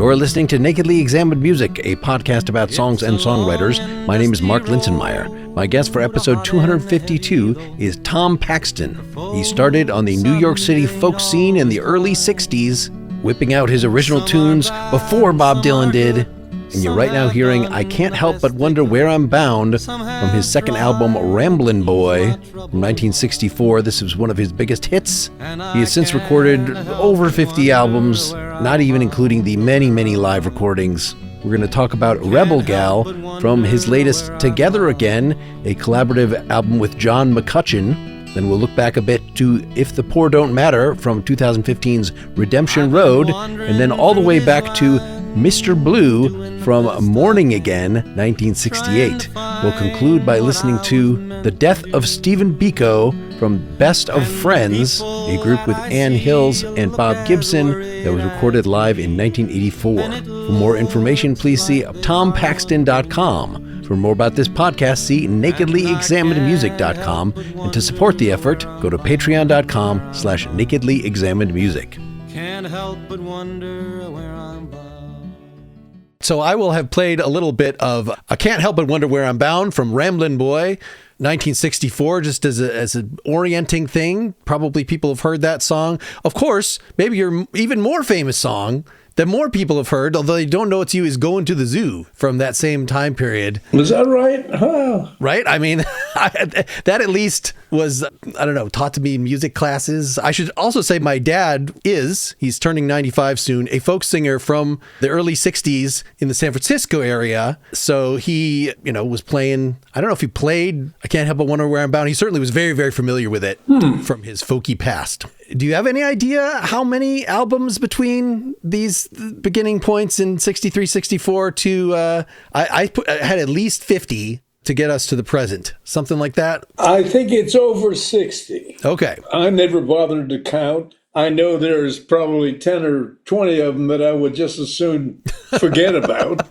You're listening to Nakedly Examined Music, a podcast about songs and songwriters. My name is Mark Linsenmeyer. My guest for episode 252 is Tom Paxton. He started on the New York City folk scene in the early 60s, whipping out his original tunes before Bob Dylan did. And you're right now hearing I Can't Help But Wonder Where I'm Bound from his second album, Rambin Boy, from 1964. This was one of his biggest hits. He has since recorded over 50 albums, not even including the many, many live recordings. We're going to talk about Rebel Gal from his latest Together Again, a collaborative album with John McCutcheon. Then we'll look back a bit to If the Poor Don't Matter from 2015's Redemption Road, and then all the way back to Mr. Blue from Morning Again, 1968. We'll conclude by listening to The Death of Stephen Biko from Best of Friends, a group with Ann Hills and Bob Gibson that was recorded live in 1984. For more information, please see tompaxton.com. For more about this podcast, see nakedlyexaminedmusic.com. And to support the effort, go to patreon.com/nakedlyexaminedmusic. Can't help but wonder where I'm bound. So I will have played a little bit of I Can't Help But Wonder Where I'm Bound from Rambin Boy, 1964, just as an orienting thing. Probably people have heard that song. Of course, maybe your even more famous song that more people have heard, although they don't know it's you, is Going to the Zoo from that same time period. Was that right? Huh. Right? I mean, that at least was, I don't know, taught to me in music classes. I should also say my dad he's turning 95 soon, a folk singer from the early 60s in the San Francisco area. So he, was playing, I don't know if he played I Can't Help But Wonder Where I'm Bound. He certainly was very, very familiar with it from his folky past. Do you have any idea how many albums between these beginning points in 63, 64 to, I had at least 50 to get us to the present, something like that? I think it's over 60. Okay. I never bothered to count. I know there's probably 10 or 20 of them that I would just as soon forget about.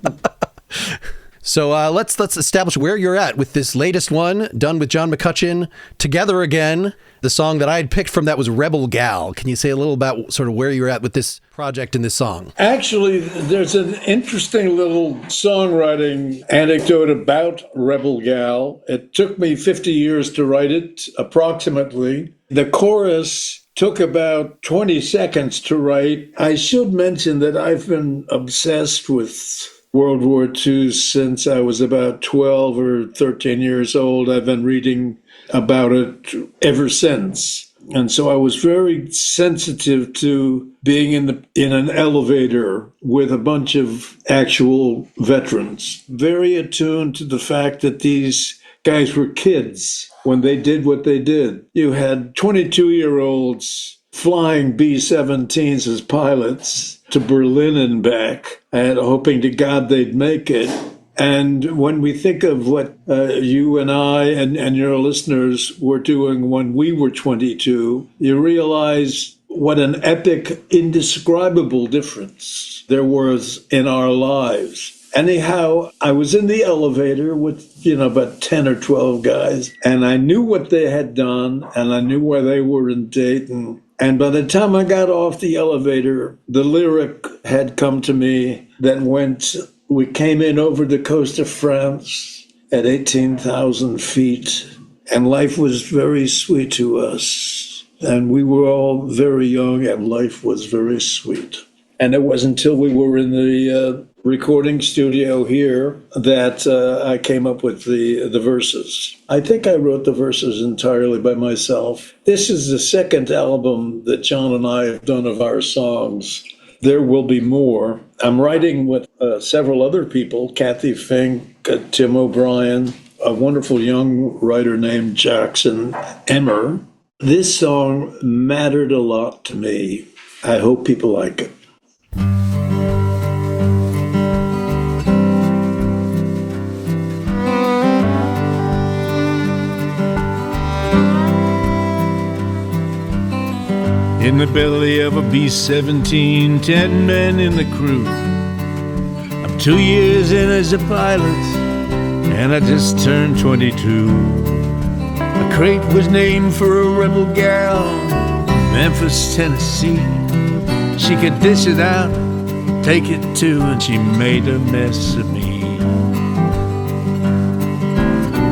So let's establish where you're at with this latest one, done with John McCutcheon, Together Again. The song that I had picked from that was Rebel Gal. Can you say a little about sort of where you're at with this project and this song? Actually, there's an interesting little songwriting anecdote about Rebel Gal. It took me 50 years to write it, approximately. The chorus took about 20 seconds to write. I should mention that I've been obsessed with World War II since I was about 12 or 13 years old. I've been reading about it ever since. And so I was very sensitive to being in an elevator with a bunch of actual veterans, very attuned to the fact that these guys were kids when they did what they did. You had 22-year-olds flying B-17s as pilots to Berlin and back, and hoping to God they'd make it. And when we think of what you and I and your listeners were doing when we were 22, you realize what an epic, indescribable difference there was in our lives. Anyhow, I was in the elevator with, about 10 or 12 guys, and I knew what they had done, and I knew where they were in Dayton. And by the time I got off the elevator, the lyric had come to me that went, we came in over the coast of France at 18,000 feet, and life was very sweet to us. And we were all very young, and life was very sweet. And it wasn't until we were in the recording studio here that I came up with the verses. I think I wrote the verses entirely by myself. This is the second album that John and I have done of our songs. There will be more. I'm writing with several other people, Kathy Fink, Tim O'Brien, a wonderful young writer named Jackson Emmer. This song mattered a lot to me. I hope people like it. In the belly of a B-17, 10 men in the crew. I'm 2 years in as a pilot, and I just turned 22. A crate was named for a rebel gal, Memphis, Tennessee. She could dish it out take it to, and she made a mess of me.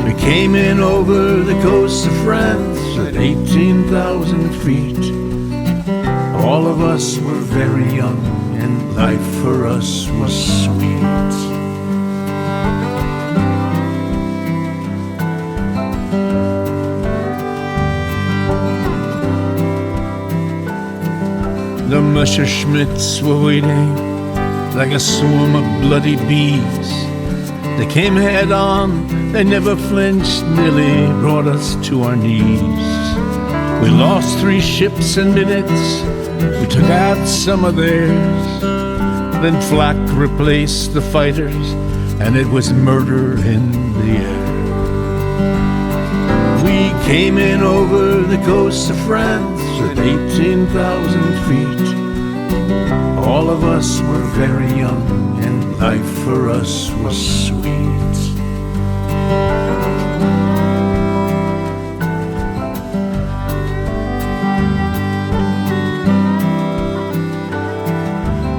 We came in over the coast of France at 18,000 feet. All of us were very young, and life for us was sweet. The Messerschmitts were waiting like a swarm of bloody bees. They came head on, they never flinched, nearly brought us to our knees. We lost 3 ships in minutes, we took out some of theirs. Then flak replaced the fighters, and it was murder in the air. We came in over the coast of France at 18,000 feet. All of us were very young, and life for us was sweet.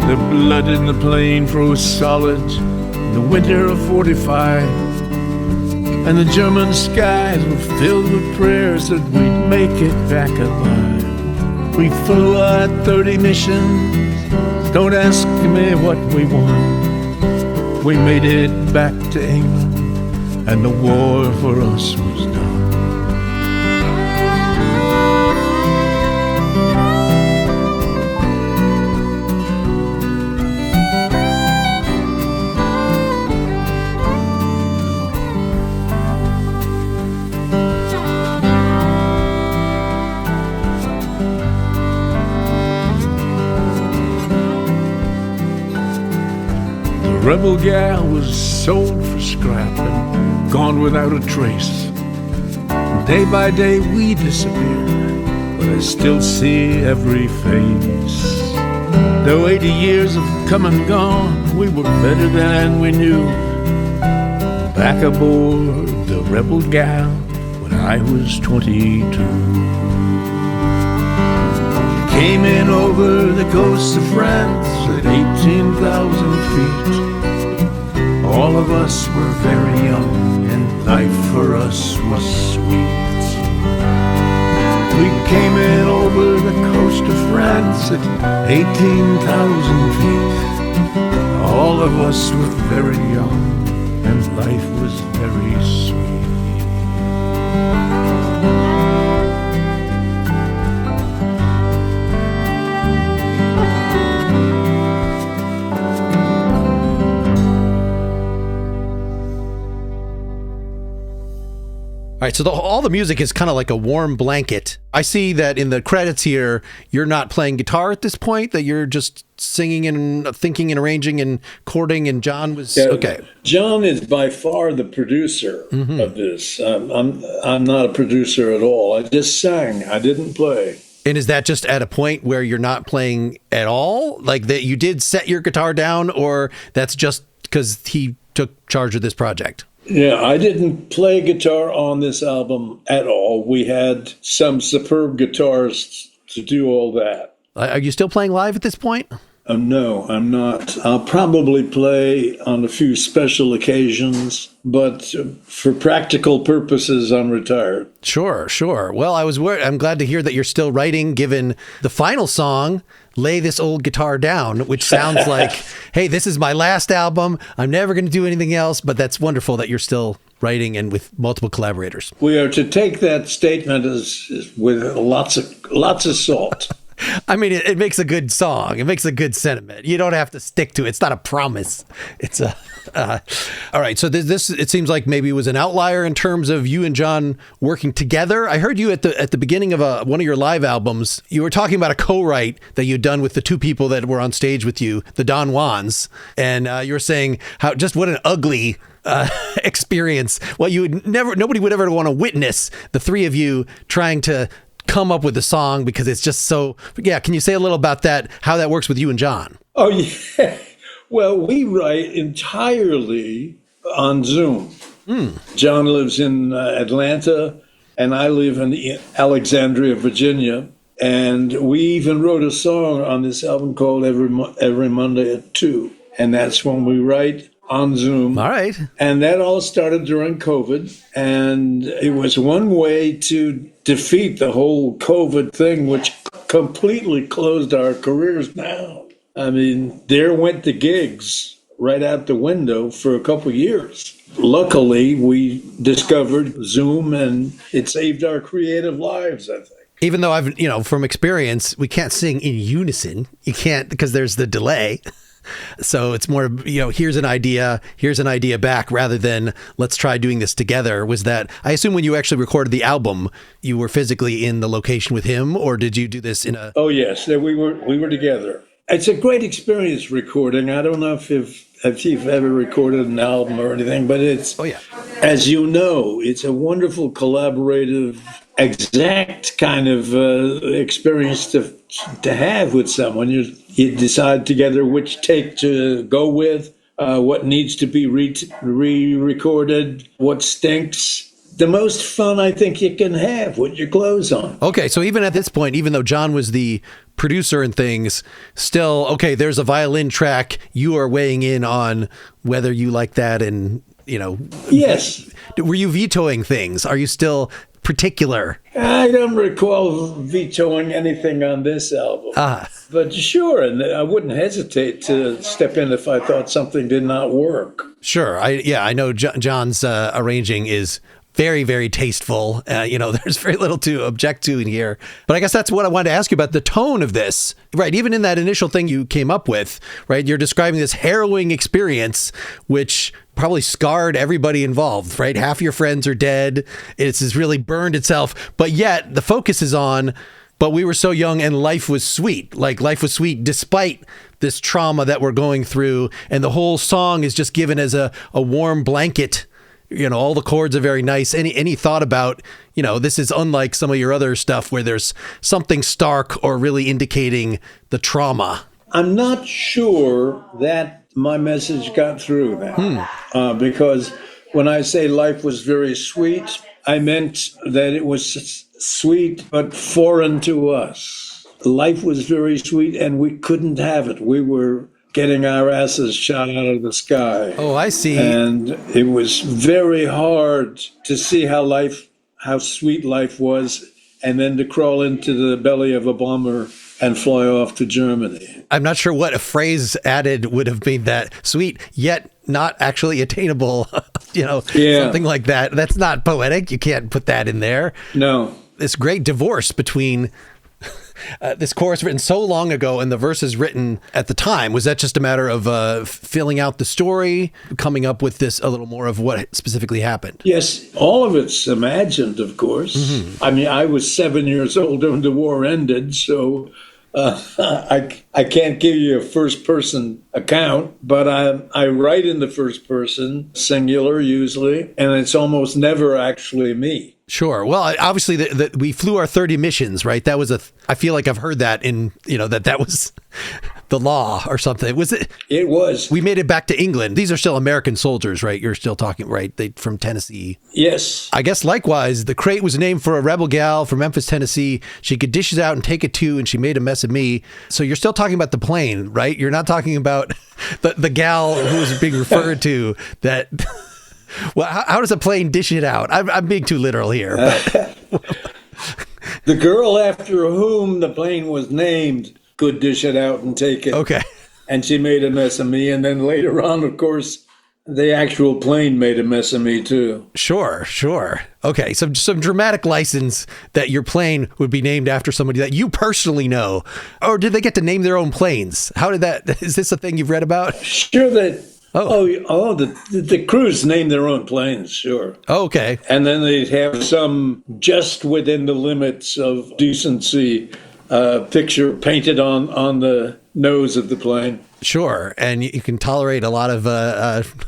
The blood in the plain froze solid in the winter of 45. And the German skies were filled with prayers that we'd make it back alive. We flew out 30 missions, don't ask me what we won. We made it back to England, and the war for us was done. Rebel gal was sold for scrap and gone without a trace. Day by day we disappeared, but I still see every face. Though 80 years have come and gone, we were better than we knew. Back aboard the Rebel gal when I was 22. Came in over the coast of France at 18,000 feet. All of us were very young, and life for us was sweet. We came in over the coast of France at 18,000 feet. All of us were very young, and life was very sweet. All right, so all the music is kind of like a warm blanket. I see that in the credits here, you're not playing guitar at this point, that you're just singing and thinking and arranging and chording, and John was... Yeah, okay. John is by far the producer of this. I'm not a producer at all. I just sang. I didn't play. And is that just at a point where you're not playing at all? Like that you did set your guitar down, or that's just because he took charge of this project? Yeah, I didn't play guitar on this album at all. We had some superb guitarists to do all that. Are you still playing live at this point? No, I'm not. I'll probably play on a few special occasions, but for practical purposes, I'm retired. Sure. Well, I'm glad to hear that you're still writing, given the final song, Lay This Old Guitar Down, which sounds like, hey, this is my last album. I'm never going to do anything else, but that's wonderful that you're still writing and with multiple collaborators. We are to take that statement as with lots of salt. I mean, it makes a good song. It makes a good sentiment. You don't have to stick to it. It's not a promise. It's a... all right. So this it seems like maybe was an outlier in terms of you and John working together. I heard you at the beginning of one of your live albums. You were talking about a co-write that you'd done with the two people that were on stage with you, the Don Juans, and you were saying what an ugly experience. Well, nobody would ever want to witness the three of you trying to come up with a song, because it's just so... Yeah, can you say a little about that, how that works with you and John? Oh, yeah. Well, we write entirely on Zoom. John lives in Atlanta, and I live in Alexandria, Virginia. And we even wrote a song on this album called Every Monday at 2. And that's when we write on Zoom. All right. And that all started during COVID. And it was one way to defeat the whole COVID thing, which completely closed our careers down. I mean, there went the gigs right out the window for a couple of years. Luckily, we discovered Zoom, and it saved our creative lives, I think. Even though from experience, we can't sing in unison. You can't, because there's the delay. So it's more, here's an idea back, rather than let's try doing this together. Was that, I assume when you actually recorded the album, you were physically in the location with him, or did you do this in a... Oh, yes. We were together. It's a great experience recording. I don't know if you've ever recorded an album or anything, but it's, oh yeah, as you know, it's a wonderful collaborative, exact kind of experience to have with someone. You decide together which take to go with, what needs to be re-recorded, what stinks. The most fun I think you can have with your clothes on. Okay, so even at this point, even though John was the producer and things, still, okay, there's a violin track. You are weighing in on whether you like that, and, Yes. Were you vetoing things? Are you still particular? I don't recall vetoing anything on this album. But sure, and I wouldn't hesitate to step in if I thought something did not work. Sure. I know John's arranging is very, very tasteful. There's very little to object to in here. But I guess that's what I wanted to ask you about, the tone of this, right? Even in that initial thing you came up with, right? You're describing this harrowing experience, which probably scarred everybody involved, right? Half your friends are dead. It's really burned itself. But yet the focus is on, but we were so young and life was sweet. Like, life was sweet despite this trauma that we're going through. And the whole song is just given as a warm blanket. All the chords are very nice. Any thought about, this is unlike some of your other stuff where there's something stark or really indicating the trauma? I'm not sure that my message got through that. Because when I say life was very sweet, I meant that it was sweet but foreign to us. Life was very sweet and we couldn't have it. We were getting our asses shot out of the sky. Oh, I see. And it was very hard to see how sweet life was, and then to crawl into the belly of a bomber and fly off to Germany. I'm not sure what a phrase added would have made that sweet, yet not actually attainable, something like that. That's not poetic. You can't put that in there. No. This great divorce between this chorus written so long ago and the verses written at the time. Was that just a matter of filling out the story, coming up with this a little more of what specifically happened? Yes, all of it's imagined, of course. Mm-hmm. I mean, I was 7 years old when the war ended, so I can't give you a first-person account, but I write in the first person, singular usually, and it's almost never actually me. Sure. Well, obviously, we flew our 30 missions, right? That was I feel like I've heard that in, that was the law or something. Was it? It was. We made it back to England. These are still American soldiers, right? You're still talking, right? They from Tennessee. Yes. I guess likewise, the crate was named for a rebel gal from Memphis, Tennessee. She could dish it out and take it too, and she made a mess of me. So you're still talking about the plane, right? You're not talking about the gal who was being referred to that... Well, how does a plane dish it out? I'm being too literal here. But. The girl after whom the plane was named could dish it out and take it. Okay. And she made a mess of me. And then later on, of course, the actual plane made a mess of me, too. Sure. Okay, some dramatic license that your plane would be named after somebody that you personally know. Or did they get to name their own planes? How did that... Is this a thing you've read about? Sure that... the crews name their own planes, sure. Oh, okay. And then they'd have some just within the limits of decency picture painted on the nose of the plane. Sure, and you can tolerate a lot of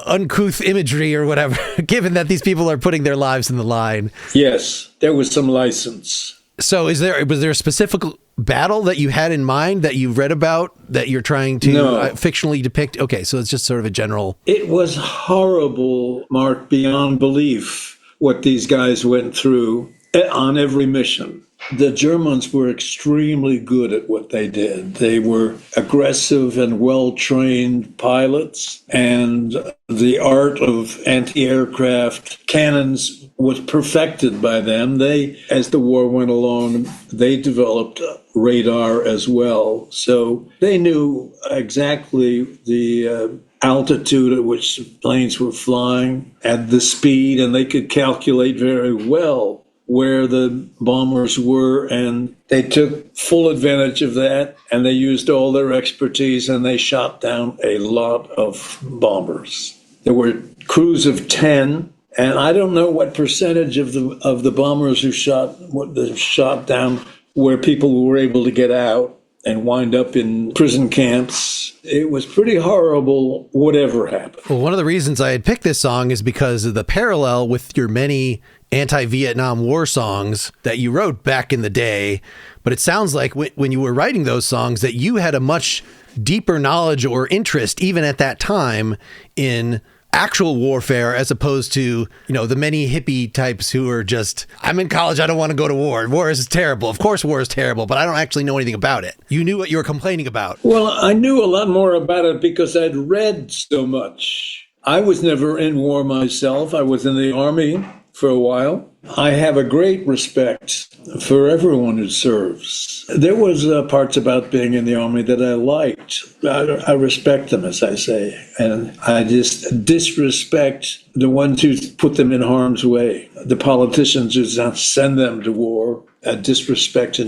uncouth imagery or whatever, given that these people are putting their lives in the line. Yes, there was some license. So was there a specific battle that you had in mind that you read about that you're trying to fictionally depict? Okay, so it's just sort of a general... It was horrible, Mark, beyond belief, what these guys went through on every mission. The Germans were extremely good at what they did. They were aggressive and well-trained pilots, and the art of anti-aircraft cannons was perfected by them. They, as the war went along, they developed radar as well. So they knew exactly the altitude at which planes were flying and the speed, and they could calculate very well where the bombers were, and they took full advantage of that, and they used all their expertise, and they shot down a lot of bombers. There were crews of 10, and I don't know what percentage of the bombers who shot down where people were able to get out and wind up in prison camps. It was pretty horrible, whatever happened. Well, one of the reasons I had picked this song is because of the parallel with your many anti-Vietnam War songs that you wrote back in the day. But it sounds like when you were writing those songs that you had a much deeper knowledge or interest, even at that time, in actual warfare, as opposed to, the many hippie types who are just, I'm in college, I don't want to go to war. War is terrible. Of course war is terrible, but I don't actually know anything about it. You knew what you were complaining about. Well, I knew a lot more about it because I'd read so much. I was never in war myself. I was in the Army for a while. I have a great respect for everyone who serves. There was parts about being in the Army that I liked. I respect them, as I say, and I just disrespect the ones who put them in harm's way. The politicians who send them to war, I disrespect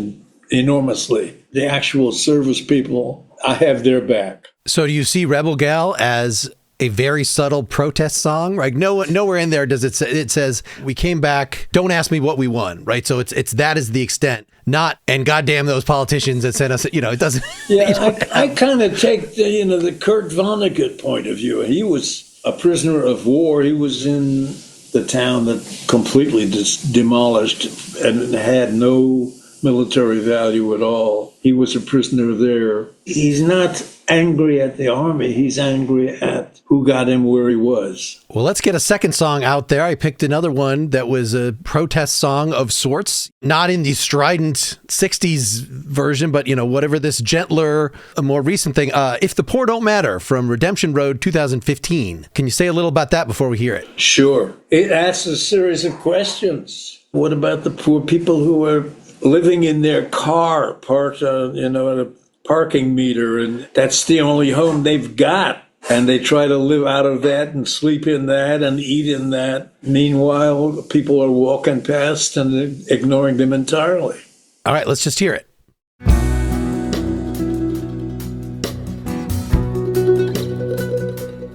enormously. The actual service people, I have their back. So do you see Rebel Gal as a very subtle protest song? Like nowhere in there does it say, it says, we came back, don't ask me what we won, right? So it's that is the extent, not, and goddamn those politicians that sent us, it doesn't. Yeah, I kind of take the Kurt Vonnegut point of view. He was a prisoner of war. He was in the town that completely demolished and had no military value at all. He was a prisoner there. He's not angry at the Army. He's angry at who got him where he was. Well, let's get a second song out there. I picked another one that was a protest song of sorts, not in the strident 60s version, but, whatever, this gentler, a more recent thing. If the Poor Don't Matter from Redemption Road 2015. Can you say a little about that before we hear it? Sure. It asks a series of questions. What about the poor people who are living in their car, parked, at a parking meter, and that's the only home they've got? And they try to live out of that and sleep in that and eat in that. Meanwhile, people are walking past and ignoring them entirely. All right, let's just hear it.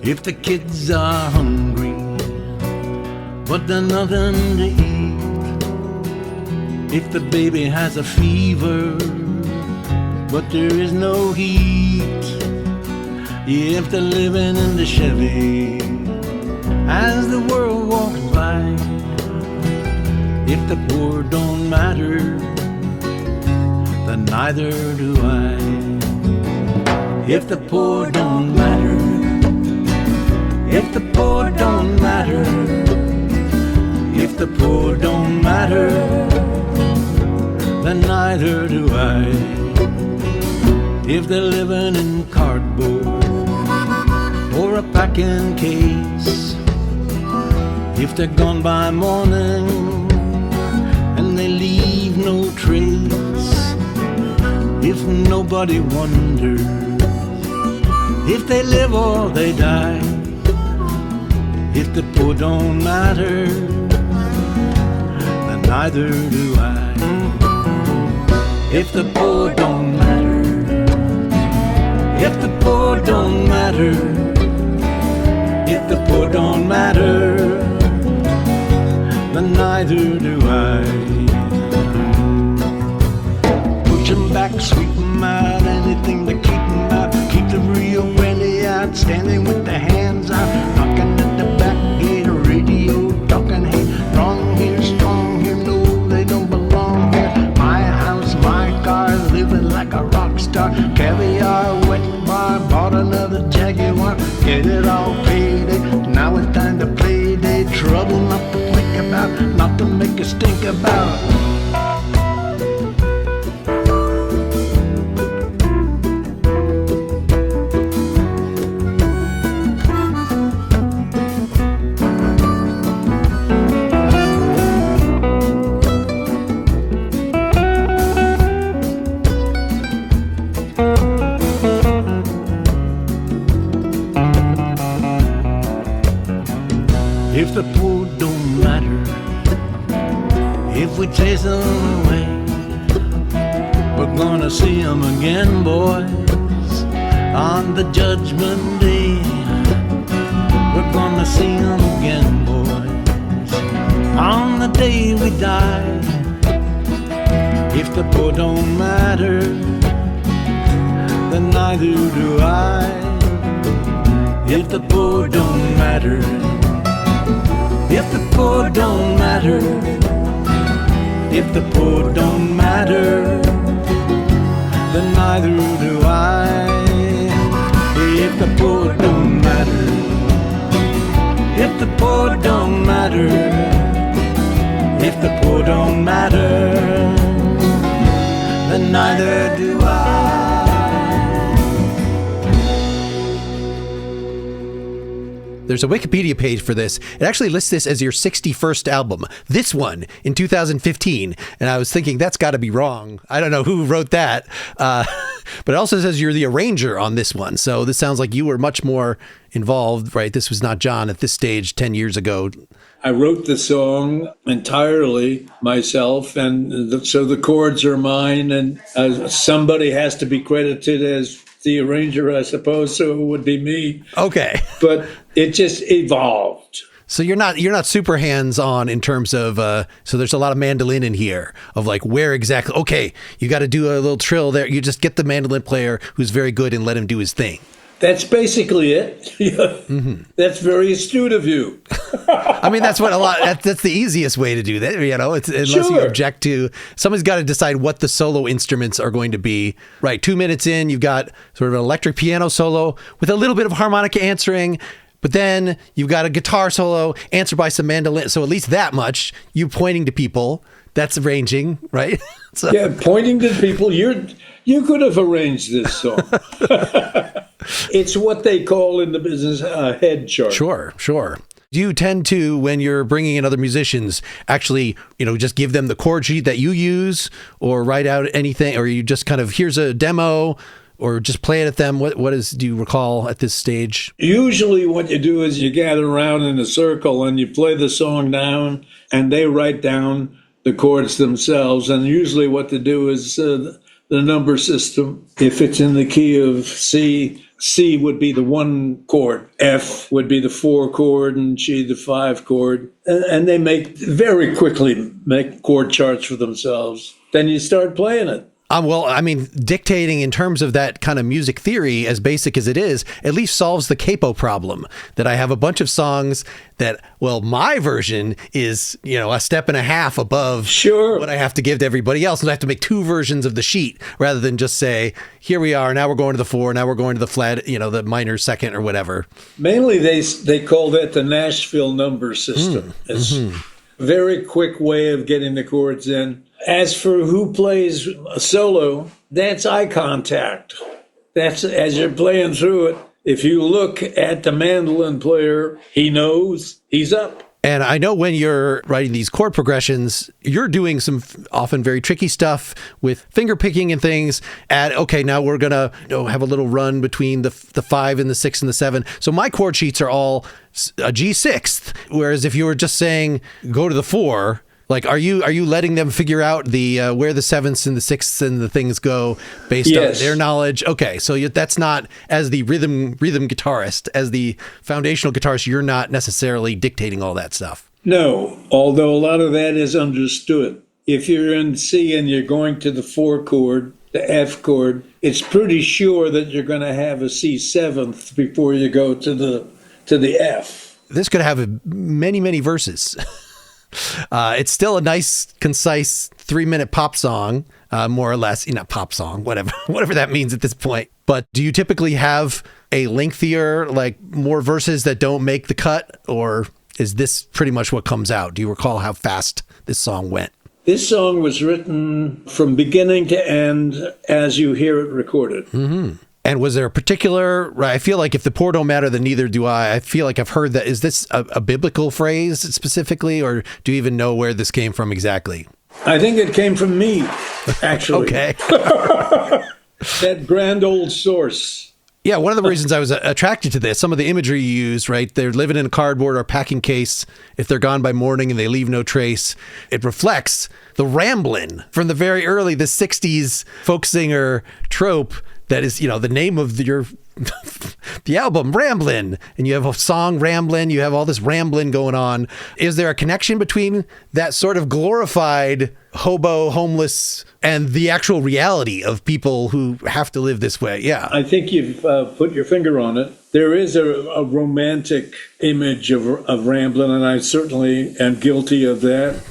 If the kids are hungry, but there's nothing to eat. If the baby has a fever, but there is no heat. If they're living in the Chevy as the world walks by. If the poor don't matter, then neither do I. If the poor don't matter, if the poor don't matter, if the poor don't matter, then neither do I. If they're living in cardboard or a packing case, if they're gone by morning and they leave no trace, if nobody wonders if they live or they die, if the poor don't matter, then neither do I. If the poor don't matter, if the poor don't matter, if the poor don't matter, then neither do I. Push 'em back, sweep 'em out, anything to keep 'em out. Keep the real Wendy out, standing with the hands out, knocking at the back gate, radio talking, hey, wrong here, strong here, no, they don't belong here. My house, my car, living like a rock star, caviar, wet bar, bought another Jaguar, get it all paid. Now it's time to play day, trouble not to think about, not to make us think about. if we chase them away. We're gonna see them again, boys, on the judgment day. We're gonna see them again, boys, on the day we die. If the poor don't matter, then neither do I. If the poor don't matter, if the poor don't matter, if the poor don't matter, then neither do I. If the poor don't matter, if the poor don't matter, if the poor don't matter, then neither do I. There's a Wikipedia page for this. It actually lists this as your 61st album. This one in 2015. And I was thinking, that's got to be wrong. I don't know who wrote that. But it also says you're the arranger on this one. So this sounds like you were much more involved, right? This was not John at this stage 10 years ago. I wrote the song entirely myself, and so the chords are mine, and somebody has to be credited as the arranger, I suppose, so it would be me. Okay. But it just evolved. So you're not super hands-on in terms of, so there's a lot of mandolin in here of like where exactly, okay, you got to do a little trill there. You just get the mandolin player who's very good and let him do his thing. That's basically it. Mm-hmm. That's very astute of you. I mean, that's the easiest way to do that. You know, it's unless you object to, somebody's got to decide what the solo instruments are going to be. Right. 2 minutes in, you've got sort of an electric piano solo with a little bit of harmonica answering. But then you've got a guitar solo answered by some mandolin. So at least that much, you pointing to people, that's arranging, right? So. Yeah, pointing to people. You could have arranged this song. It's what they call in the business a head chart. Sure. Do you tend to, when you're bringing in other musicians, actually, just give them the chord sheet that you use or write out anything, or you just kind of, here's a demo, or just play it at them? Do you recall at this stage? Usually what you do is you gather around in a circle and you play the song down, and they write down the chords themselves. And usually what they do is the number system. If it's in the key of C, C would be the 1 chord, F would be the 4 chord, and G the 5 chord. And they very quickly make chord charts for themselves. Then you start playing it. Well, I mean, dictating in terms of that kind of music theory, as basic as it is, at least solves the capo problem. That I have a bunch of songs that, well, my version is, a step and a half above what I have to give to everybody else. And I have to make 2 versions of the sheet rather than just say, here we are, now we're going to the 4, now we're going to the flat, the minor second or whatever. Mainly they call that the Nashville number system. It's a very quick way of getting the chords in. As for who plays a solo, that's eye contact. That's as you're playing through it. If you look at the mandolin player, he knows he's up. And I know when you're writing these chord progressions, you're doing some often very tricky stuff with finger picking and things. Now we're going to have a little run between the 5 and the 6 and the 7. So my chord sheets are all a G6th. Whereas if you were just saying, go to the 4... Like, are you letting them figure out the where the 7ths and the 6ths and the things go based on their knowledge? Okay, so that's not, as the rhythm guitarist, as the foundational guitarist, you're not necessarily dictating all that stuff. No, although a lot of that is understood. If you're in C and you're going to the 4 chord, the F chord, it's pretty sure that you're going to have a C 7th before you go to the F. This could have many, many verses. It's still a nice, concise 3-minute pop song, more or less, pop song, whatever that means at this point. But do you typically have a lengthier, more verses that don't make the cut, or is this pretty much what comes out? Do you recall how fast this song went? This song was written from beginning to end as you hear it recorded. Mm-hmm. And was there a particular, I feel like if the poor don't matter, then neither do I. I feel like I've heard that. Is this a biblical phrase specifically, or do you even know where this came from exactly? I think it came from me, actually. Okay. That grand old source. Yeah, one of the reasons I was attracted to this, some of the imagery you use, right? They're living in a cardboard or packing case. If they're gone by morning and they leave no trace, it reflects the ramblin' from the very early, the 60s folk singer trope that is, the name of your the album, Ramblin'. And you have a song, Ramblin'. You have all this ramblin' going on. Is there a connection between that sort of glorified hobo, homeless, and the actual reality of people who have to live this way? Yeah. I think you've put your finger on it. There is a romantic image of Ramblin', and I certainly am guilty of that.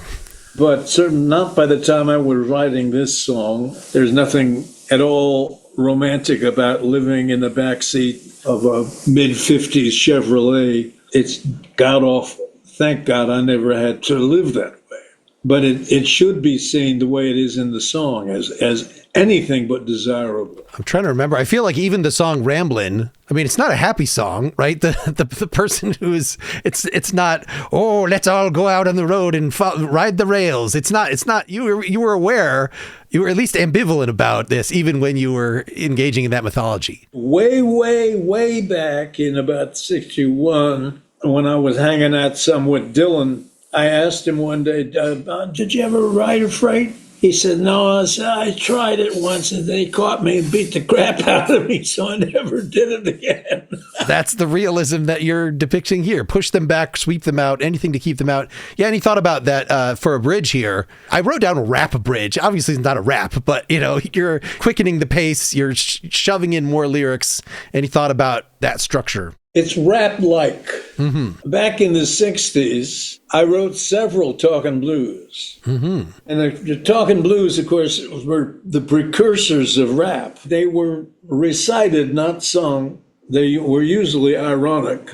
But certainly not by the time I was writing this song. There's nothing at all romantic about living in the backseat of a mid-50s Chevrolet. It's god-awful. Thank God I never had to live that way. But it should be seen the way it is in the song, as anything but desirable. I'm trying to remember. I feel like even the song Ramblin', I mean, it's not a happy song, right? The person who is, it's not, oh, let's all go out on the road and ride the rails. It's not, you were aware, you were at least ambivalent about this, even when you were engaging in that mythology. Way, way, way back in about 61, when I was hanging out some with Dylan, I asked him one day, did you ever ride a freight? He said, no. I said, I tried it once and they caught me and beat the crap out of me, so I never did it again. That's the realism that you're depicting here. Push them back, sweep them out, anything to keep them out. Yeah, and he thought about that for a bridge here. I wrote down a rap bridge. Obviously, it's not a rap, but, you're quickening the pace, you're shoving in more lyrics, and he thought about that structure. It's rap-like. Mm-hmm. Back in the 60s, I wrote several talking blues. Mm-hmm. And the talking blues, of course, were the precursors of rap. They were recited, not sung. They were usually ironic.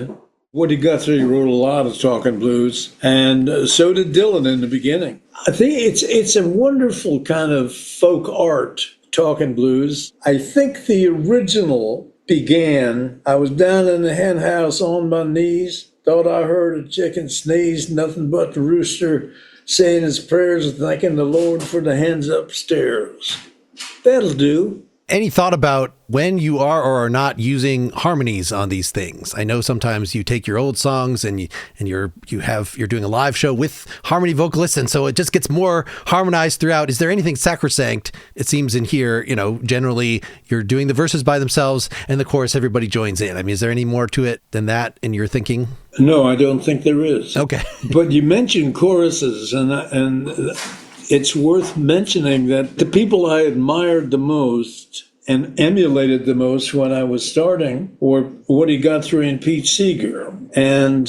Woody Guthrie wrote a lot of talking blues, and so did Dylan in the beginning. I think it's a wonderful kind of folk art, talking blues. I think the original began, I was down in the hen house on my knees, thought I heard a chicken sneeze, nothing but the rooster saying his prayers and thanking the Lord for the hens upstairs. That'll do. Any thought about when you are or are not using harmonies on these things? I know sometimes you take your old songs and you're doing a live show with harmony vocalists, and so it just gets more harmonized throughout. Is there anything sacrosanct? It seems in here, generally you're doing the verses by themselves and the chorus everybody joins in. I mean, is there any more to it than that in your thinking? No, I don't think there is. Okay. But you mentioned choruses, and it's worth mentioning that the people I admired the most and emulated the most when I was starting were Woody Guthrie and Pete Seeger. And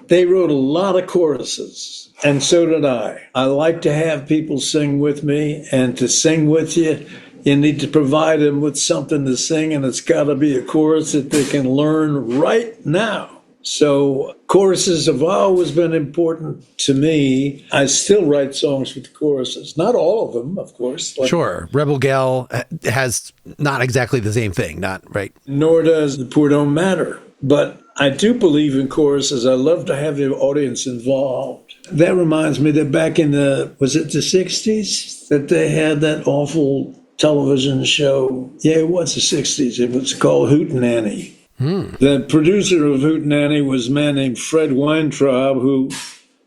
they wrote a lot of choruses, and so did I. I like to have people sing with me, and to sing with you, you need to provide them with something to sing, and it's got to be a chorus that they can learn right now. So choruses have always been important to me. I still write songs with choruses. Not all of them, of course. Sure. Rebel Gal has not exactly the same thing, not right. Nor does The Poor Don't Matter. But I do believe in choruses. I love to have the audience involved. That reminds me that back in was it the 60s, that they had that awful television show? Yeah, it was the 60s. It was called Hootenanny. The producer of Hootenanny was a man named Fred Weintraub, who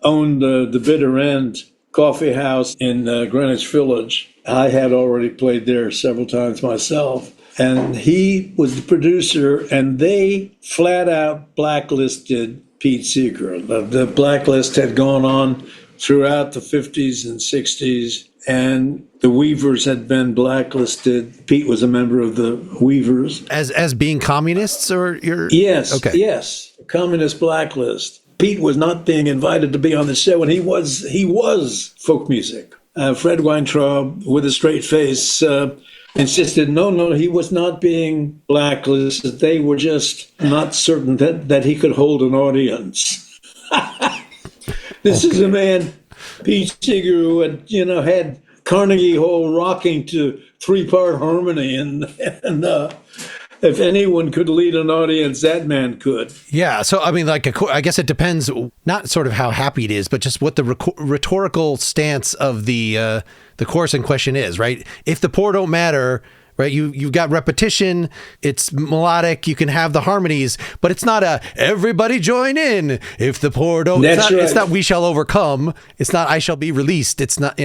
owned the Bitter End coffee house in Greenwich Village. I had already played there several times myself. And he was the producer, and they flat out blacklisted Pete Seeger. The blacklist had gone on throughout the 50s and 60s, and the Weavers had been blacklisted. Pete was a member of the Weavers. As being communists, or you're... Yes, okay. Yes, communist blacklist. Pete was not being invited to be on the show, and he was folk music. Fred Weintraub, with a straight face, insisted, no, he was not being blacklisted. They were just not certain that he could hold an audience. This is a man, Pete Seeger, who had Carnegie Hall rocking to 3-part harmony, and if anyone could lead an audience, that man could. Yeah, so I mean, I guess it depends, not sort of how happy it is, but just what the rhetorical stance of the chorus in question is, right? If the poor don't matter, right? You've got repetition, it's melodic, you can have the harmonies, but it's not a everybody join in. If the poor don't, it's not we shall overcome. It's not I shall be released. It's not,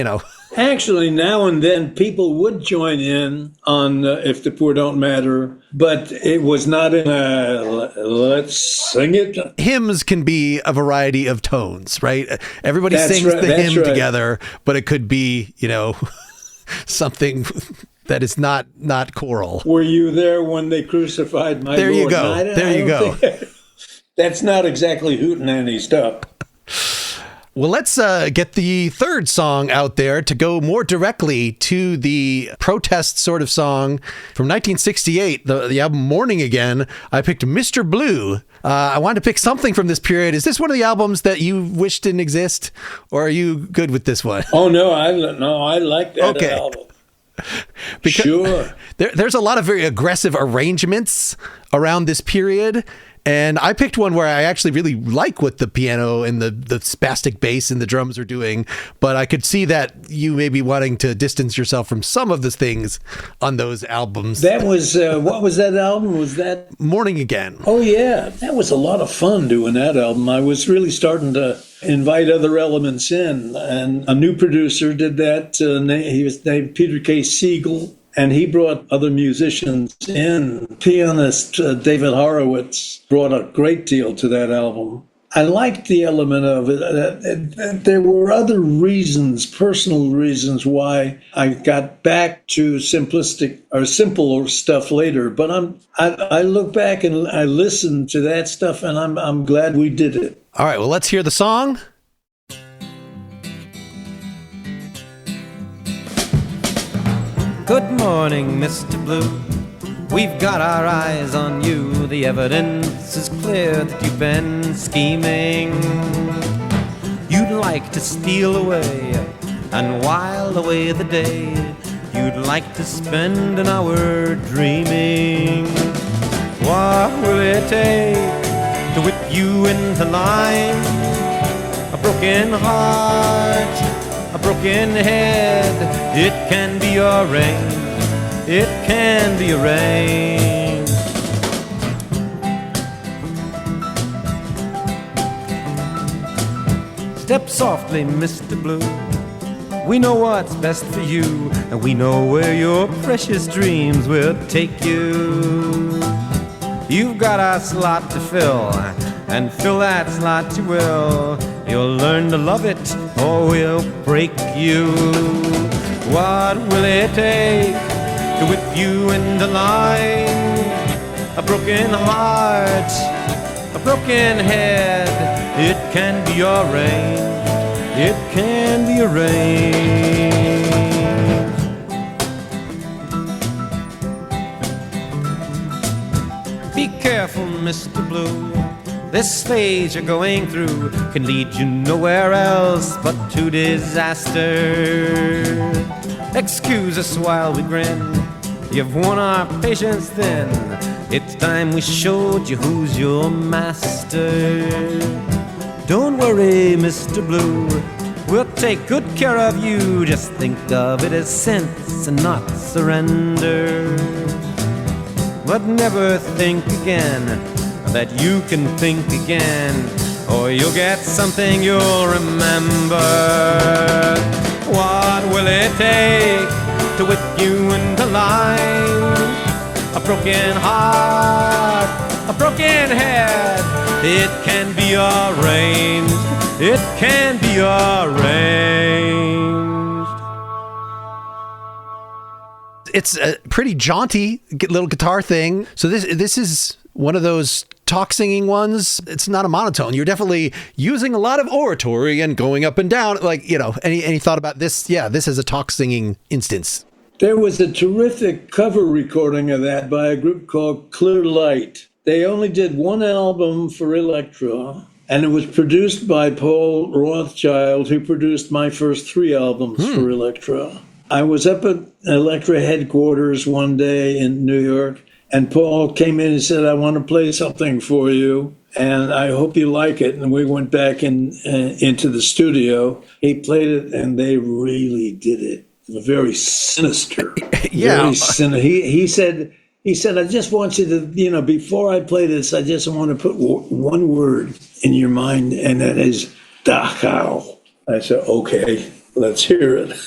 Actually, now and then people would join in on If the Poor Don't Matter, but it was not in a let's sing it. Hymns can be a variety of tones, right? Everybody sings the hymn together, but it could be, something that is not choral. Were you there when they crucified my Lord? There you go. There you go. That's not exactly hootenanny stuff. Well, let's get the third song out there to go more directly to the protest sort of song from 1968, the album Morning Again. I picked Mr. Blue. I wanted to pick something from this period. Is this one of the albums that you wish didn't exist, or are you good with this one? Oh, no, I like that album. Because sure. There's a lot of very aggressive arrangements around this period. And I picked one where I actually really like what the piano and the spastic bass and the drums are doing, but I could see that you may be wanting to distance yourself from some of the things on those albums. That was, what was that album? Was that? Morning Again. Oh, yeah. That was a lot of fun doing that album. I was really starting to invite other elements in, and a new producer did that. He was named Peter K. Seeger. And he brought other musicians in. Pianist David Horowitz brought a great deal to that album. I liked the element of it. There were other reasons, personal reasons, why I got back to simplistic or simple stuff later. But I look back and I listen to that stuff, and I'm glad we did it. All right, well, let's hear the song. Good morning, Mr. Blue. We've got our eyes on you. The evidence is clear that you've been scheming. You'd like to steal away and while away the day. You'd like to spend an hour dreaming. What will it take to whip you into line? A broken heart, a broken head. It can be arranged, it can be arranged. Step softly, Mr. Blue. We know what's best for you, and we know where your precious dreams will take you. You've got a slot to fill, and fill that slot you will. You'll learn to love it, or we'll break you. What will it take to whip you into line? A broken heart, a broken head. It can be arranged, it can be arranged. Be careful, Mr. Blue. This phase you're going through can lead you nowhere else but to disaster. Excuse us while we grin. You've won our patience thin. It's time we showed you who's your master. Don't worry, Mr. Blue. We'll take good care of you. Just think of it as sense and not surrender. But never think again that you can think again, or you'll get something you'll remember. What will it take to whip you into line? A broken heart, a broken head. It can be arranged, it can be arranged. It's a pretty jaunty little guitar thing. So this is one of those talk singing ones. It's not a monotone. You're definitely using a lot of oratory and going up and down. Like, any thought about this? Yeah, this is a talk singing instance. There was a terrific cover recording of that by a group called Clear Light. They only did one album for Elektra, and it was produced by Paul Rothchild, who produced my first 3 albums for Elektra. I was up at Elektra headquarters one day in New York, and Paul came in and said, I want to play something for you, and I hope you like it. And we went back into the studio. He played it, and they really did it very sinister. Yeah. He said, I just want you to, before I play this, I just want to put one word in your mind, and that is Dachau. I said, okay, let's hear it.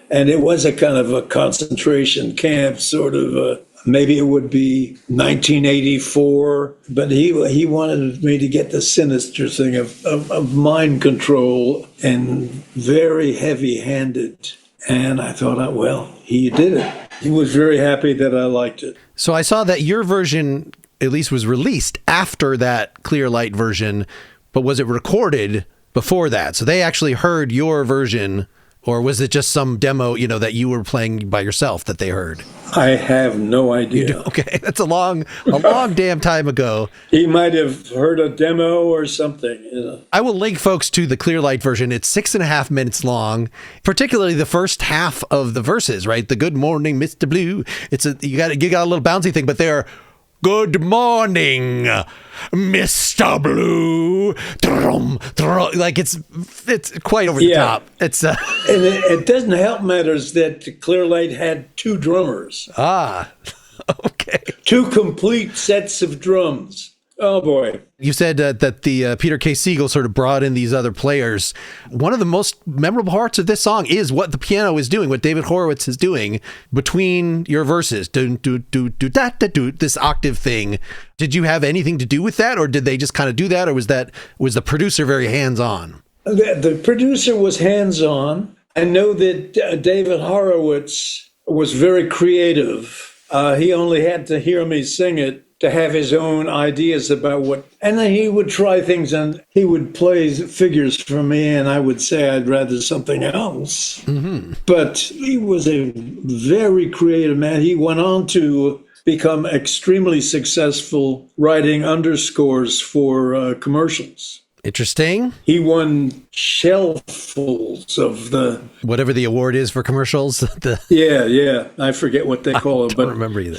And it was a kind of a concentration camp, sort of maybe it would be 1984, but he wanted me to get the sinister thing of mind control and very heavy-handed. And I thought, well, he did it. He was very happy that I liked it. So I saw that your version at least was released after that Clear Light version, but was it recorded before that? So they actually heard your version, or was it just some demo, that you were playing by yourself that they heard? I have no idea. Okay, that's a long damn time ago. He might have heard a demo or something. I will link folks to the Clear Light version. It's 6.5 minutes long, particularly the first half of the verses, right? The good morning, Mr. Blue. You got a little bouncy thing, but they're good morning, Mr. Blue. Like it's quite over the top. It's and it doesn't help matters that Clear Light had two drummers. Okay. Two complete sets of drums. Oh boy. You said that the Peter K. Siegel sort of brought in these other players. One of the most memorable parts of this song is what the piano is doing, what David Horowitz is doing between your verses. This octave thing. Did you have anything to do with that, or did they just kind of do that, or was the producer very hands-on? The producer was hands-on. I know that David Horowitz was very creative. He only had to hear me sing it to have his own ideas about and then he would try things, and he would play figures for me, and I would say I'd rather something else. Mm-hmm. But he was a very creative man. He went on to become extremely successful writing underscores for commercials. Interesting. He won shelffuls of the... whatever the award is for commercials. Yeah. I forget what they call it, but remember either.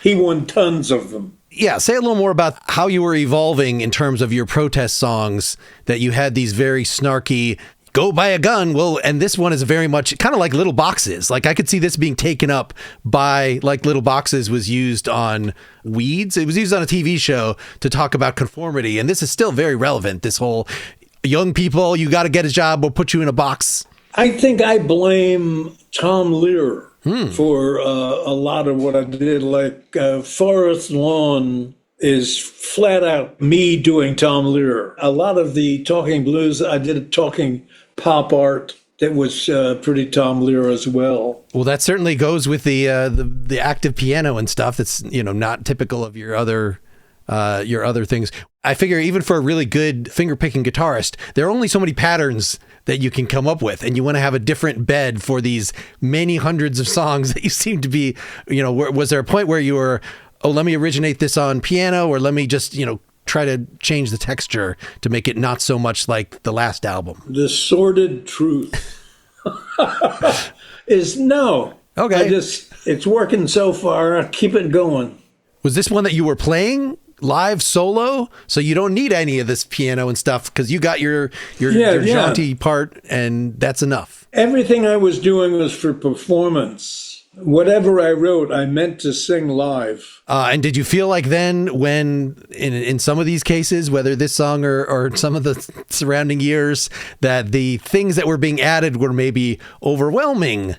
He won tons of them. Yeah, say a little more about how you were evolving in terms of your protest songs, that you had these very snarky, go buy a gun. Well, and this one is very much kind of like Little Boxes. Like I could see this being taken up by, like Little Boxes was used on Weeds. It was used on a TV show to talk about conformity. And this is still very relevant. This whole young people, you got to get a job, we'll put you in a box. I think I blame Tom Lehrer for a lot of what I did. Like Forest Lawn is flat out me doing Tom Lehrer. A lot of the talking blues, I did talking pop art that was pretty Tom Lehrer as well. Well, that certainly goes with the active piano and stuff. That's not typical of your other things. I figure even for a really good finger picking guitarist, there are only so many patterns that you can come up with, and you want to have a different bed for these many hundreds of songs that you seem to be. Was there a point where you were, let me originate this on piano, or let me just try to change the texture to make it not so much like the last album? The sordid truth is no. Okay. It's working so far. I keep it going. Was this one that you were playing live solo? So you don't need any of this piano and stuff because you got your jaunty part, and that's enough. Everything I was doing was for performance. Whatever I wrote, I meant to sing live. And did you feel like then, when in some of these cases, whether this song or some of the surrounding years, that the things that were being added were maybe overwhelming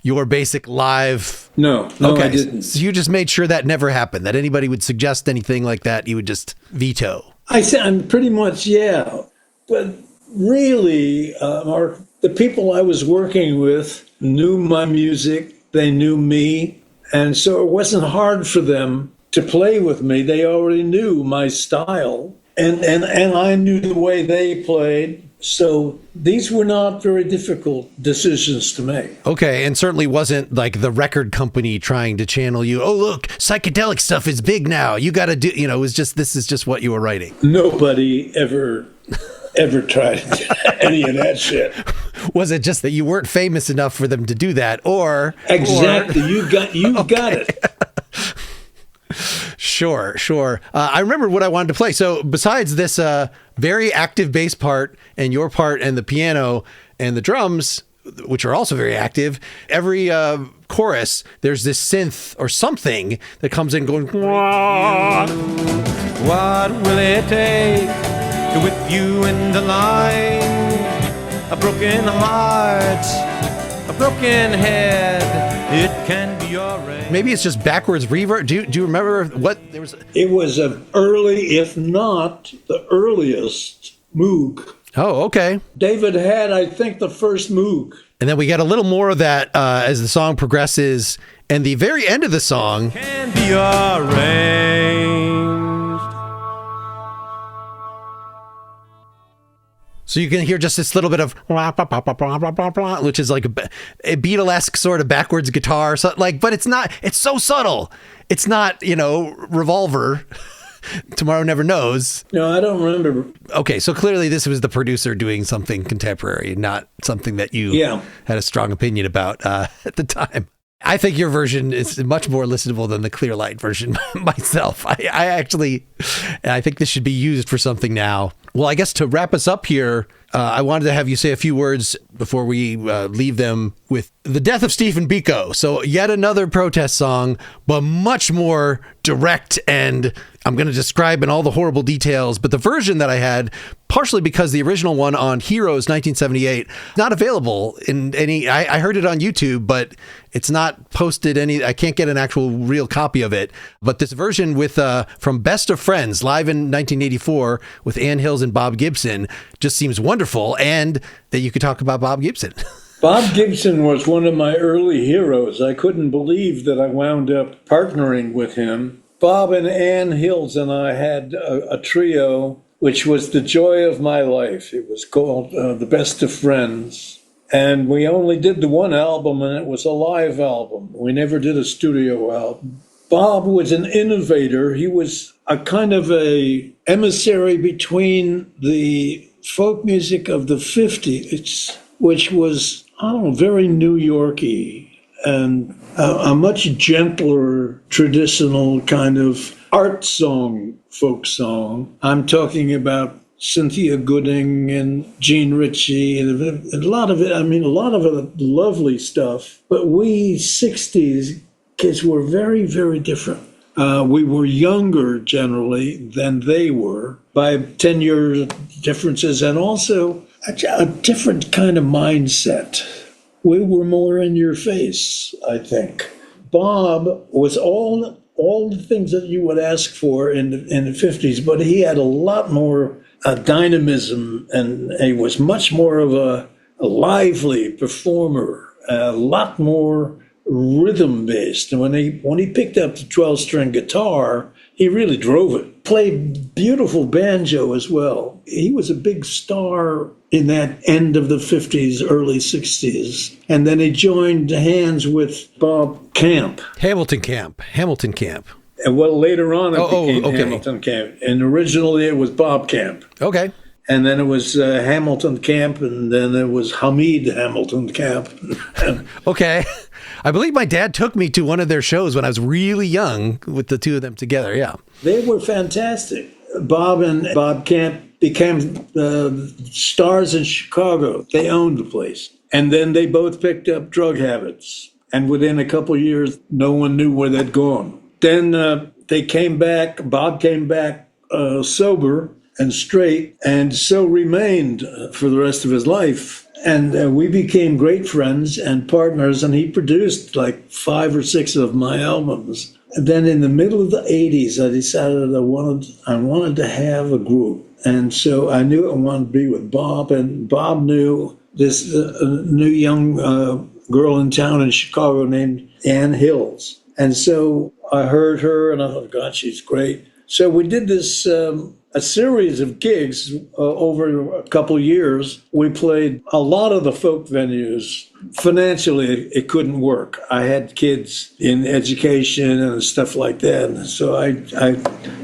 your basic live? No, okay. I didn't. So you just made sure that never happened, that anybody would suggest anything like that, you would just veto. I'm pretty much, yeah. But really, Mark, the people I was working with knew my music. They knew me. And so it wasn't hard for them to play with me. They already knew my style. And I knew the way they played. So these were not very difficult decisions to make. Okay, and certainly wasn't like the record company trying to channel you. Oh, look, psychedelic stuff is big now. You got to do, it was just, this is just what you were writing. Nobody ever tried any of that shit. Was it just that you weren't famous enough for them to do that, or exactly? You got it. Sure. I remember what I wanted to play. So besides this very active bass part and your part and the piano and the drums, which are also very active, every chorus, there's this synth or something that comes in going, "Wah." What will it take to whip you into line? A broken heart, a broken head, it can be your rain. Maybe it's just backwards reverb. Do you remember what there was? It was an early, if not the earliest, Moog. Oh, okay. David had, I think, the first Moog. And then we get a little more of that as the song progresses. And the very end of the song Can be arranged. So you can hear just this little bit of, which is like a Beatlesque sort of backwards guitar. So like, but it's not, it's so subtle. It's not, Revolver. Tomorrow Never Knows. No, I don't remember. Okay, so clearly this was the producer doing something contemporary, not something that you had a strong opinion about at the time. I think your version is much more listenable than the Clearlight version myself. I think this should be used for something now. Well, I guess to wrap us up here, I wanted to have you say a few words before we leave them with The Death of Stephen Biko. So yet another protest song, but much more direct, and I'm going to describe in all the horrible details. But the version that I had, partially because the original one on Heroes 1978, not available in any, I heard it on YouTube, but it's not posted I can't get an actual real copy of it. But this version with from Best of Friends, live in 1984 with Ann Hills and Bob Gibson, just seems wonderful. And that you could talk about Bob Gibson. Bob Gibson was one of my early heroes. I couldn't believe that I wound up partnering with him. Bob and Ann Hills and I had a trio, which was the joy of my life. It was called The Best of Friends. And we only did the one album, and it was a live album. We never did a studio album. Bob was an innovator. He was a kind of a emissary between the folk music of the 50s, which was, very New York-y, and a much gentler, traditional kind of art song, folk song. I'm talking about Cynthia Gooding and Gene Ritchie, and a lot of it lovely stuff. But we 60s kids were very, very different. We were younger generally than they were by 10-year differences, and also a different kind of mindset. We were more in your face, I think. Bob was all the things that you would ask for in the 50s, but he had a lot more dynamism, and he was much more of a lively performer, a lot more rhythm-based. And when he picked up the 12-string guitar, he really drove it. Played beautiful banjo as well. He was a big star in that end of the 50s, early 60s. And then he joined hands with Bob Camp. Hamilton Camp. And well, later on it became okay. Hamilton Camp. And originally it was Bob Camp. Okay. And then it was Hamilton Camp, and then it was Hamid Hamilton Camp. Okay. I believe my dad took me to one of their shows when I was really young with the two of them together, yeah. They were fantastic. Bob and Bob Camp became stars in Chicago. They owned the place. And then they both picked up drug habits. And within a couple of years, no one knew where they'd gone. Then they came back, Bob came back sober and straight, and so remained for the rest of his life. And we became great friends and partners, and he produced like 5 or 6 of my albums. And then in the middle of the 80s, I decided I wanted to have a group. And so I knew I wanted to be with Bob, and Bob knew this new young girl in town in Chicago named Ann Hills. And so I heard her, and I thought, God, she's great. So we did this a series of gigs over a couple of years. We played a lot of the folk venues. Financially, it couldn't work. I had kids in education and stuff like that. And so I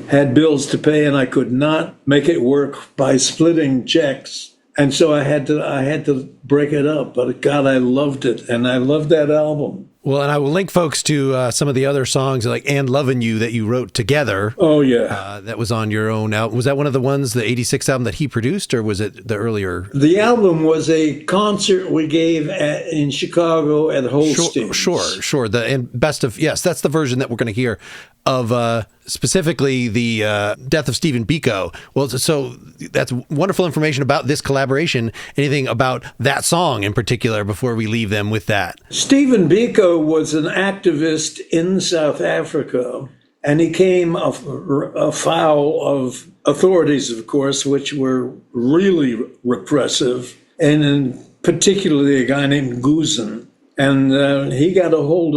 had bills to pay, and I could not make it work by splitting checks. And so I had to break it up. But God, I loved it, and I loved that album. Well, and I will link folks to some of the other songs like And Lovin' You that you wrote together. Oh, yeah. That was on your own album. Was that one of the ones, the 86 album that he produced, or was it the earlier? The album was a concert we gave in Chicago at Holstein's. Sure. And best of, yes, that's the version that we're going to hear of specifically the Death of Stephen Biko. Well, so that's wonderful information about this collaboration. Anything about that song in particular before we leave them with that? Stephen Biko was an activist in South Africa, and he came afoul of authorities, of course, which were really repressive, and particularly a guy named Guzan. And he got a hold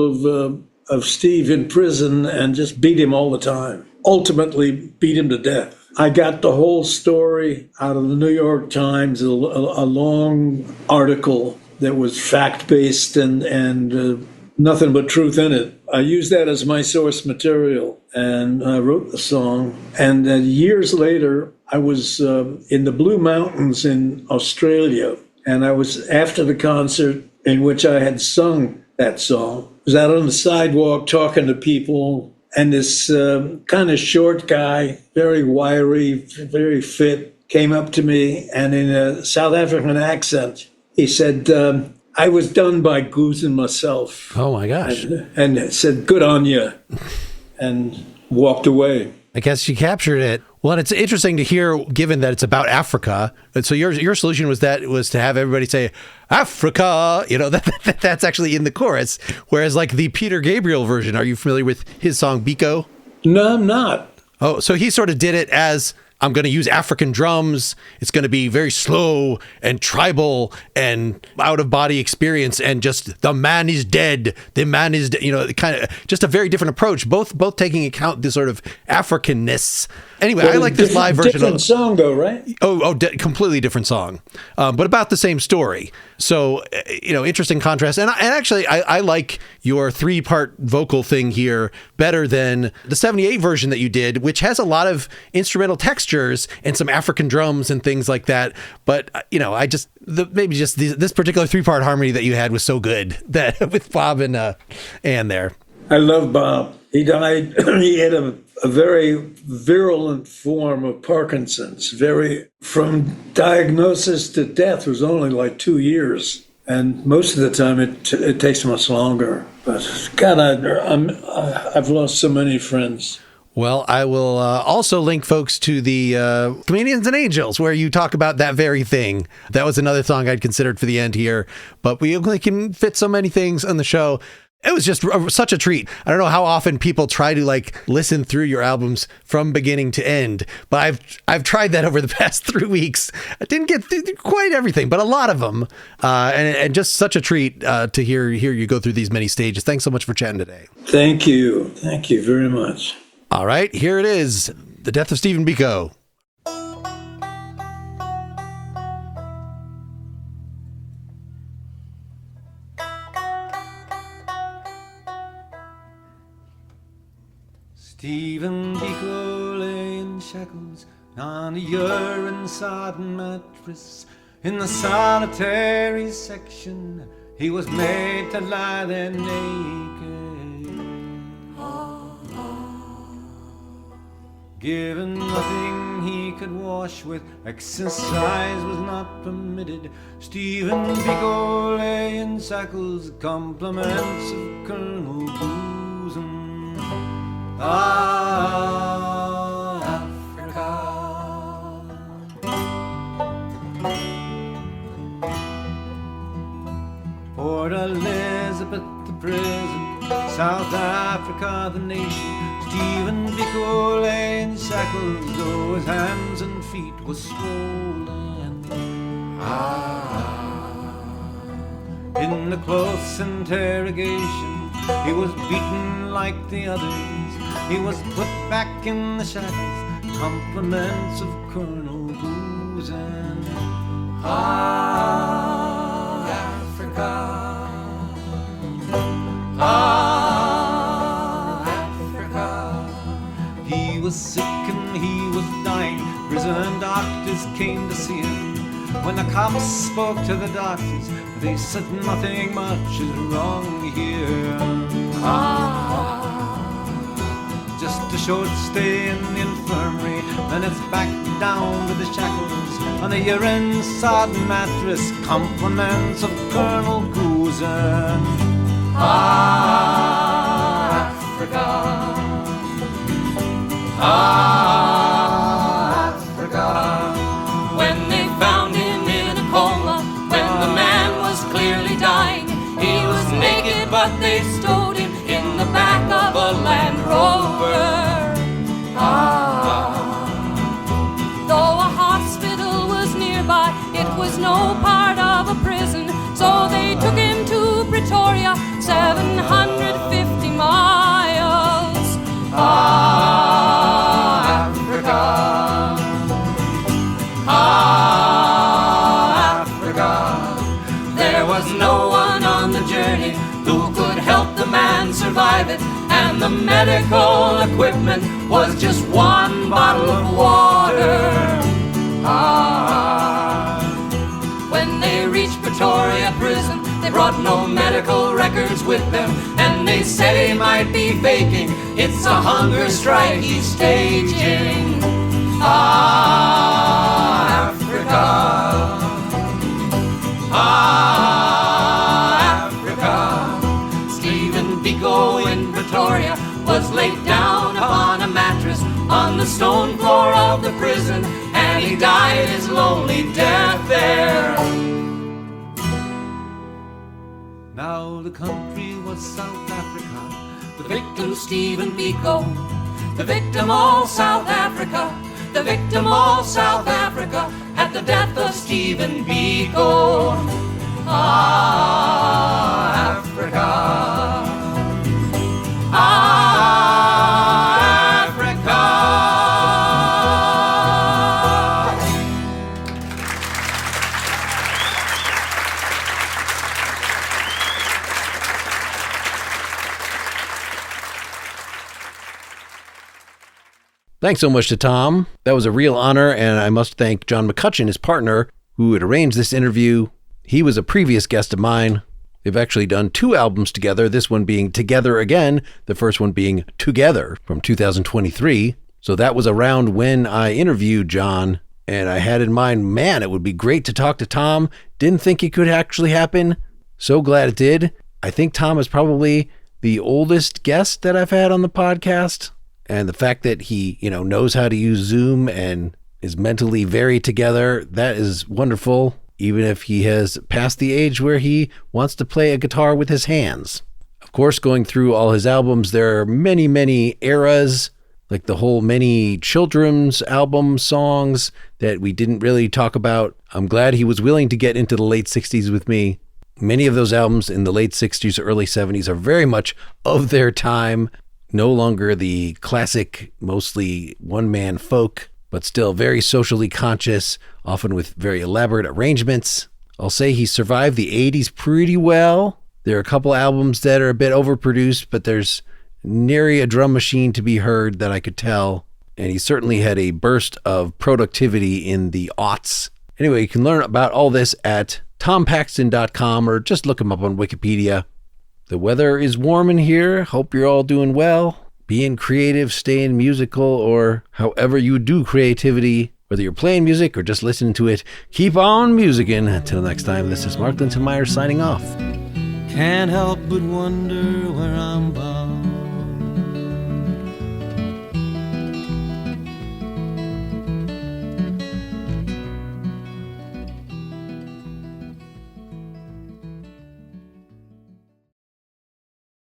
of Steve in prison and just beat him all the time. Ultimately beat him to death. I got the whole story out of the New York Times, a long article that was fact-based and nothing but truth in it. I used that as my source material, and I wrote the song. And years later, I was in the Blue Mountains in Australia, and I was after the concert in which I had sung that song. I was out on the sidewalk talking to people, and this kind of short guy, very wiry, very fit, came up to me, and in a South African accent, he said, I was done by Guzan myself. Oh, my gosh. And said, good on you, and walked away. I guess you captured it. Well, and it's interesting to hear, given that it's about Africa. And so your solution was to have everybody say Africa. You know, that's actually in the chorus. Whereas like the Peter Gabriel version, are you familiar with his song Biko? No, I'm not. Oh, so he sort of did it as, I'm going to use African drums. It's going to be very slow and tribal and out of body experience, and just the man is dead. The man is, kind of just a very different approach. Both taking account the sort of Africanness. Anyway, I like this live version. Different song, though, right? Completely different song, but about the same story. So, interesting contrast. And actually, I like your 3-part vocal thing here better than the 78 version that you did, which has a lot of instrumental textures and some African drums and things like that. But, this particular 3-part harmony that you had was so good that with Bob and Ann there. I love Bob. He died. He had a very virulent form of Parkinson's. From diagnosis to death was only like 2 years, and most of the time it takes much longer. But God, I've lost so many friends. Well, I will also link folks to the Comedians and Angels, where you talk about that very thing. That was another song I'd considered for the end here, but we only can fit so many things on the show. It was just such a treat. I don't know how often people try to listen through your albums from beginning to end, but I've tried that over the past 3 weeks. I didn't get quite everything, but a lot of them, and just such a treat to hear you go through these many stages. Thanks so much for chatting today. Thank you very much. All right, here it is, The Death of Stephen Biko. Stephen Biko lay in shackles on a urine-sodden mattress. In the solitary section, he was made to lie there naked. Given nothing he could wash with, exercise was not permitted. Stephen Biko lay in shackles, compliments of Colonel Guzan. Africa. Port Elizabeth, the prison, South Africa, the nation. Stephen Biko lay in shackles, though his hands and feet were swollen. In the close interrogation, he was beaten like the others. He was put back in the shackles, compliments of Colonel Guzan. Africa. Africa. He was sick and he was dying. Prison doctors came to see him. When the cops spoke to the doctors, they said nothing much is wrong here. Just a short stay in the infirmary, then it's back down to the shackles on a urine sodden mattress, compliments of Colonel Goosen. Africa, Africa. When they found him in a coma, when the man was clearly dying, he was naked but they stowed him in the back of a Land Rover. Though a hospital was nearby, it was no part of a prison, so they took him to Pretoria, 750 miles. Africa, Africa. There was no one on the journey who could help the man survive it, and the medical equipment was just one bottle of water. When they reached Pretoria prison, they brought no medical records with them, and they said he might be faking. It's a hunger strike he's staging. Africa, Africa. Stephen Biko in Pretoria was laid down upon a mattress on the stone floor of the prison, and he died his lonely death there. Now the country was South Africa. The victim Stephen Biko, the victim all South Africa, the victim all South Africa at the death of Stephen Biko. Africa, Africa. Thanks so much to Tom. That was a real honor, and I must thank John McCutcheon, his partner, who had arranged this interview. He was a previous guest of mine. They've actually done 2 albums together, this one being Together Again, the first one being Together from 2023. So that was around when I interviewed John, and I had in mind, man, it would be great to talk to Tom. Didn't think it could actually happen. So glad it did. I think Tom is probably the oldest guest that I've had on the podcast. And the fact that he, knows how to use Zoom and is mentally very together, that is wonderful, even if he has passed the age where he wants to play a guitar with his hands. Of course, going through all his albums, there are many, many eras, like the whole many children's album songs that we didn't really talk about. I'm glad he was willing to get into the late 60s with me. Many of those albums in the late 60s or early 70s are very much of their time. No longer the classic, mostly one-man folk, but still very socially conscious, often with very elaborate arrangements. I'll say he survived the 80s pretty well. There are a couple albums that are a bit overproduced, but there's nary a drum machine to be heard that I could tell. And he certainly had a burst of productivity in the aughts. Anyway, you can learn about all this at tompaxton.com or just look him up on Wikipedia. The weather is warm in here. Hope you're all doing well. Being creative, staying musical, or however you do creativity, whether you're playing music or just listening to it, keep on musicking. Until next time, this is Mark Linton Meyer signing off. Can't help but wonder where I'm bound.